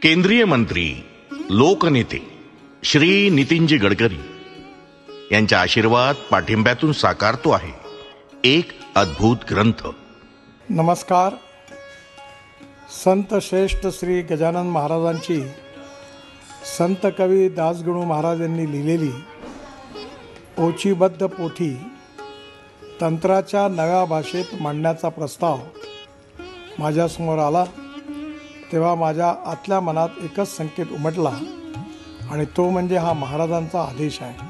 केंद्रीय मंत्री लोकनेते श्री नितीनजी गडकरी यांच्या आशीर्वाद पाठिंब्यातून साकारतो आहे एक अद्भुत ग्रंथ. नमस्कार. संत श्रेष्ठ श्री गजानन महाराजांची संत कवी दासगणू महाराज यांनी लिहिलेली ओचीबद्ध पोथी तंत्राच्या नव्या भाषेत मांडण्याचा प्रस्ताव माझ्यासमोर आला तेव्हा माझ्या आतल्या मनात एकच संकेत उमटला आणि तो म्हणजे हा महाराजांचा आदेश आहे,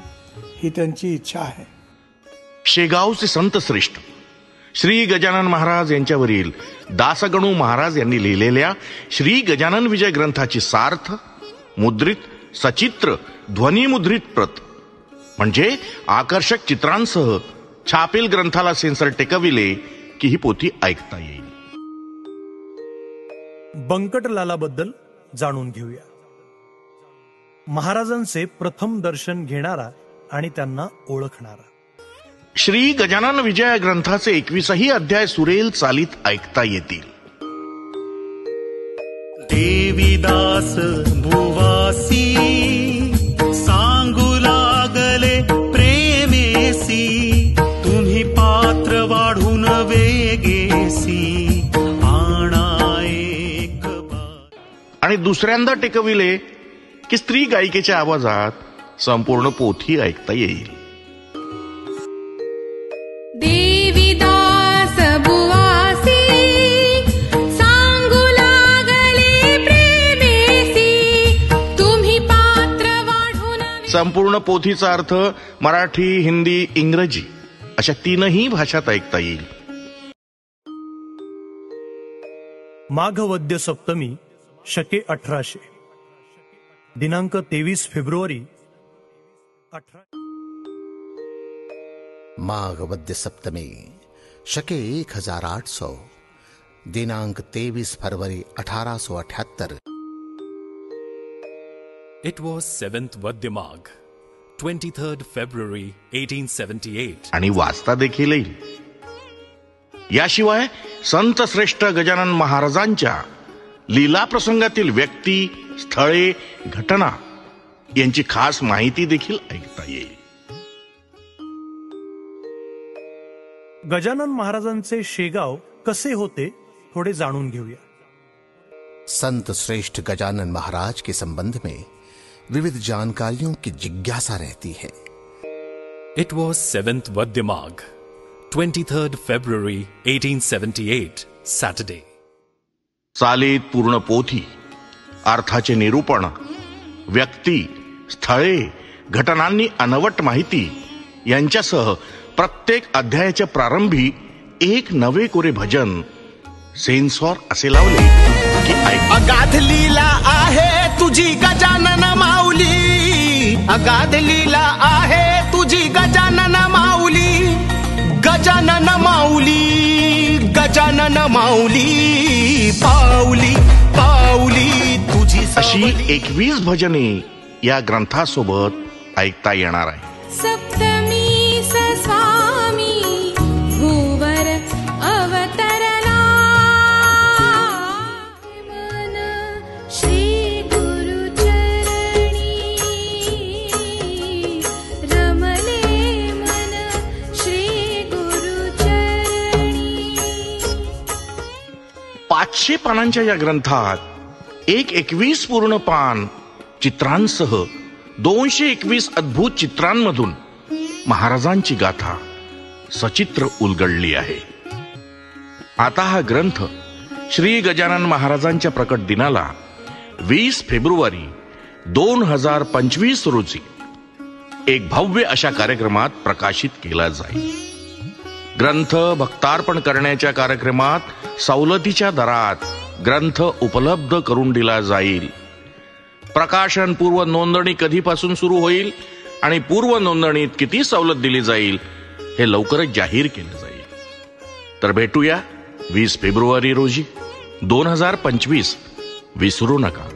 ही त्यांची इच्छा आहे. शेगावचे संत श्रेष्ठ श्री गजानन महाराज यांच्यावरील दासगणू महाराज यांनी लिहिलेल्या श्री गजानन विजय ग्रंथाची सार्थ मुद्रित सचित्र ध्वनिमुद्रित प्रत म्हणजे आकर्षक चित्रांसह छापील ग्रंथाला सेन्सर टेकविले की ही पोथी ऐकता येईल. बंकटलालाबद्दल जाणून घेऊया. महाराजांचे प्रथम दर्शन घेणारा आणि त्यांना ओळखणारा. श्री गजानन विजय ग्रंथाचे 21ही अध्याय सुरेल चालीत ऐकता येतील. देवीदास भुवासी सांगू लागले प्रेमेसी, तुम्ही पात्र वाढून वेगेसी आणि दुसऱ्यांदा टेकविले की स्त्री गायिकेच्या आवाजात संपूर्ण पोथी ऐकता येईल. देवीदास बुवासी सांगू लागले प्रेमेसी, तुम्ही पात्र वाढून. संपूर्ण पोथीचा अर्थ मराठी हिंदी इंग्रजी अशा तीनही भाषात ऐकता येईल. माघ वद्य सप्तमी शके 1800 दिनांक 23 फेब्रुवारी 18. माघ वद्य सप्तमी शके 1800 दिनांक 23 February 1878. It was 7th Vadya Magh, 23rd February 1878. आणि वाचता देखील येईल. याशिवाय संत श्रेष्ठ गजानन महाराजांच्या लीला प्रसंगातील व्यक्ती स्थळे घटना यांची खास माहिती देखील ऐकता येईल. गजानन महाराजांचे शेगाव कसे होते थोडे जाणून घेऊया. संत श्रेष्ठ गजानन महाराज के संबंध में विविध जानकारियों की जिज्ञासा रहती है. It was 7th Vadya Magh, 23rd February 1878, Saturday. चालीत पूर्ण पोथी अर्थाचे निरूपण व्यक्ती स्थळे घटनांनी अनवट माहिती यांच्यासह प्रत्येक अध्यायाच्या प्रारंभी एक नवे कोरे भजन सेन्सॉर असे लावले की अगाध लीला आहे तुझी गजानन माऊली, अगाध लीला आहे तुझी गजानन माऊली, गजानन माऊली, गजानन माऊली, पाऊली पाऊली तुझी. अशी 21 भजने या ग्रंथासोबत ऐकता येणार आहे. सप्तमी स्वामी भूवर अवतरला, मन श्री गुरु चरणी रमले, मन श्री गुरु चरणी. 500 पानांच्या या ग्रंथात 21 पूर्ण पान चित्रांसह 221 अद्भुत चित्रांमधून महाराजांची गाथा सचित्र उलगडली आहे. आता हा ग्रंथ श्री गजानन महाराजांच्या प्रकट दिनाला 20 फेब्रुवारी 2025 रोजी एक भव्य अशा कार्यक्रमात प्रकाशित केला जाईल. ग्रंथ भक्तार्पण करण्याच्या कार्यक्रमात सवलतीच्या दरात ग्रंथ उपलब्ध करून दिला जाईल. प्रकाशन पूर्व नोंदणी कधीपासून सुरू होईल आणि पूर्व नोंदणीत किती सवलत दिली जाईल हे लवकरच जाहीर केलं जाईल. तर भेटूया 20 फेब्रुवारी रोजी 2025. विसरू नका.